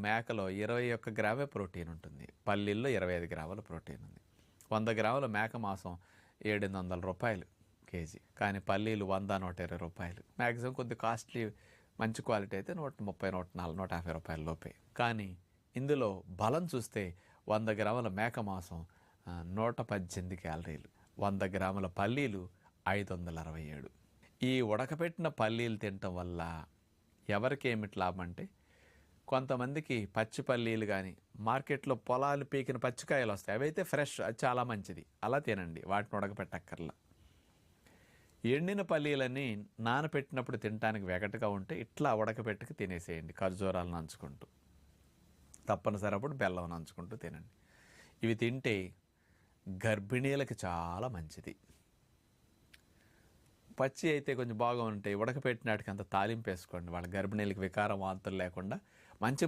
మేకలో 21 గ్రామే protein ఉంటుంది, పల్లీల్లో 25 గ్రాముల protein ఉంది. 100 గ్రాముల మేక మాంసం 700 రూపాయలు కేజీ, కానీ పల్లీలు 100-120 రూపాయలు. మ్యాక్సిమం కొద్ది కాస్ట్లీ మంచి క్వాలిటీ అయితే 130, 140, 150 రూపాయల లోపే. కానీ ఇందులో బలం చూస్తే 100 గ్రాముల మేక మాంసం 118 క్యాలరీలు, 100 గ్రాముల పల్లీలు 567. ఈ ఉడకపెట్టిన పల్లీలు తినటం వల్ల ఎవరికి ఏమిటి లాభం అంటే, కొంతమందికి పచ్చి పల్లీలు కానీ మార్కెట్లో పొలాలు పీకిన పచ్చికాయలు వస్తాయి, అవి అయితే ఫ్రెష్, అది చాలా మంచిది, అలా తినండి, వాటిని ఉడకపెట్టక్కర్లా. ఎండిన పల్లీలని నానపెట్టినప్పుడు తినడానికి వెగటగా ఉంటే ఇట్లా ఉడకపెట్టుకు తినేసేయండి, ఖర్జూరాలు నంచుకుంటూ. తప్పనిసరి అప్పుడు బెల్లం నంచుకుంటూ తినండి. ఇవి తింటే గర్భిణీలకు చాలా మంచిది. పచ్చి అయితే కొంచెం బాగా ఉంటాయి, ఉడకపెట్టినాటికి అంత తాలింపు వేసుకోండి, వాళ్ళ గర్భిణీలకు వికారం వాంతులు లేకుండా మంచి